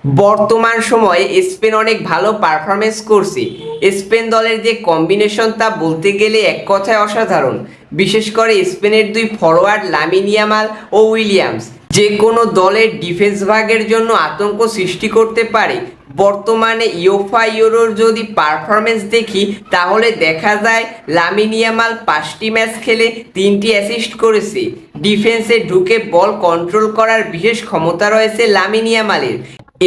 বর্তমান সময়ে স্পেন অনেক ভালো পারফরমেন্স করছে। স্পেন দলের যে কম্বিনেশন তা বলতে গেলে এক কথায় অসাধারণ। বিশেষ করে স্পেনের দুই ফরোয়ার্ড লামিন ইয়ামাল ও উইলিয়ামস যে কোনো দলের ডিফেন্স ভাগের জন্য আতঙ্ক সৃষ্টি করতে পারে। বর্তমানে ইউফা ইউরোর যদি পারফরমেন্স দেখি তাহলে দেখা যায় লামিন ইয়ামাল 5টি ম্যাচ খেলে 3টি অ্যাসিস্ট করেছে। ডিফেন্সে ঢুকে বল কন্ট্রোল করার বিশেষ ক্ষমতা রয়েছে লামিন ইয়ামালের।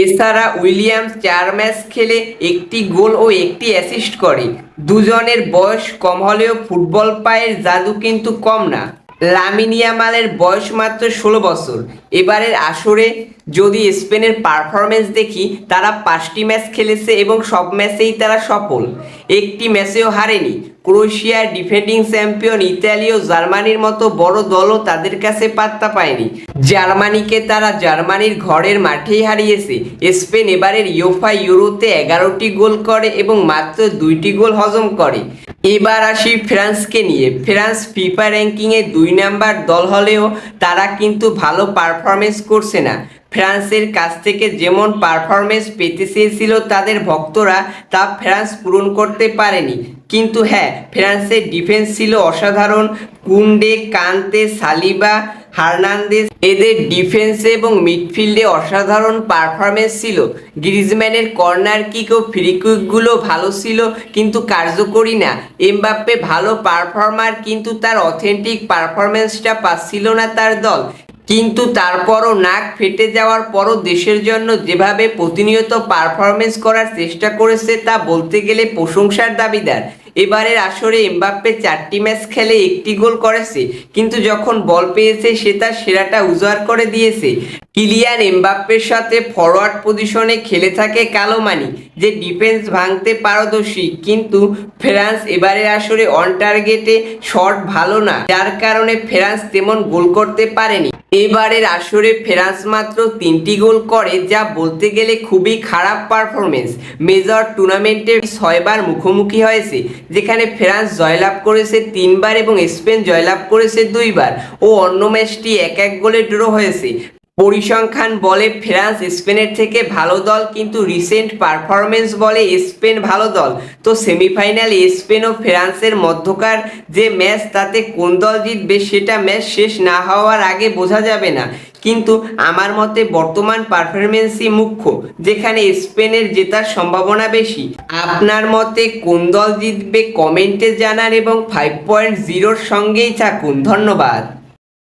এছাড়া উইলিয়ামস 4 ম্যাচ খেলে 1টি গোল ও 1টি অ্যাসিস্ট করে। দুজনের বয়স কম হলেও ফুটবল পায়ের জাদু কিন্তু কম না। লামিন ইয়ামালের বয়স মাত্র 16 বছর। এবারের আসরে যদি স্পেনের পারফরমেন্স দেখি, তারা 5টি ম্যাচ খেলেছে এবং সব ম্যাচেই তারা সফল, একটি ম্যাচেও হারেনি। ক্রোয়েশিয়ার ডিফেন্ডিং চ্যাম্পিয়ন ইতালি ও জার্মানির মতো বড় দলও তাদের কাছে পাত্তা পায়নি। জার্মানিকে তারা জার্মানির ঘরের মাঠেই হারিয়েছে। স্পেন এবারের ইউফা ইউরোতে 11টি গোল করে এবং মাত্র 2টি গোল হজম করে। এবার আসি ফ্রান্সকে নিয়ে। ফ্রান্স ফিফা র্যাঙ্কিংয়ে 2 নাম্বার দল হলেও তারা কিন্তু ভালো পারফরমেন্স করছে না। ফ্রান্সের কাছ থেকে যেমন পারফরমেন্স পেতে চেয়েছিল তাদের ভক্তরা, তা ফ্রান্স পূরণ করতে পারেনি। কিন্তু হ্যাঁ, ফ্রান্সের ডিফেন্স ছিল অসাধারণ। কুন্ডে, কান্তে, সালিবা, হার্নান্দেজ এদের ডিফেন্সে এবং মিডফিল্ডে অসাধারণ পারফরমেন্স ছিল। গ্রিজম্যানের কর্নার কিক ও ফ্রি কিকগুলো ভালো ছিল কিন্তু কার্যকরী না। এমবাপ্পে ভালো পারফর্মার কিন্তু তার অথেন্টিক পারফরমেন্সটা পাচ্ছিল না তার দল। কিন্তু তারপরও নাক ফেটে যাওয়ার পরও দেশের জন্য যেভাবে প্রতিনিয়ত পারফরমেন্স করার চেষ্টা করেছে তা বলতে গেলে প্রশংসার দাবিদার। এবারের আসরে এমবাপ্পে 4টি ম্যাচ খেলে 1টি গোল করেছে, কিন্তু যখন বল পেয়েছে সে তার সেরাটা উজাড় করে দিয়েছে। কিলিয়ান এমবাপ্পের সাথে ফরওয়ার্ড পজিশনে খেলে থাকে কালোমানি, যে ডিফেন্স ভাঙতে পারদর্শী। কিন্তু ফ্রান্স এবারের আসরে অন টার্গেটে শট ভালো না, যার কারণে ফ্রান্স তেমন গোল করতে পারেনি। এবারের আসরে ফ্রান্স মাত্র 3টি গোল করে, যা বলতে গেলে খুবই খারাপ পারফরমেন্স। মেজর টুর্নামেন্টে 6বার মুখোমুখি হয়েছে, যেখানে ফ্রান্স জয়লাভ করেছে 3বার এবং স্পেন জয়লাভ করেছে 2বার ও অন্য ম্যাচটি 1-1 গোলে ড্র হয়েছে। পরিসংখ্যান বলে ফ্রান্স স্পেনের থেকে ভালো দল, কিন্তু রিসেন্ট পারফরমেন্স বলে স্পেন ভালো দল। তো সেমিফাইনালে স্পেন ও ফ্রান্সের মধ্যকার যে ম্যাচ, তাতে কোন দল জিতবে সেটা ম্যাচ শেষ না হওয়ার আগে বোঝা যাবে না। কিন্তু আমার মতে বর্তমান পারফরমেন্সই মুখ্য, যেখানে স্পেনের জেতার সম্ভাবনা বেশি। আপনার মতে কোন দল জিতবে কমেন্টে জানান এবং 5.0 সঙ্গেই থাকুন। ধন্যবাদ।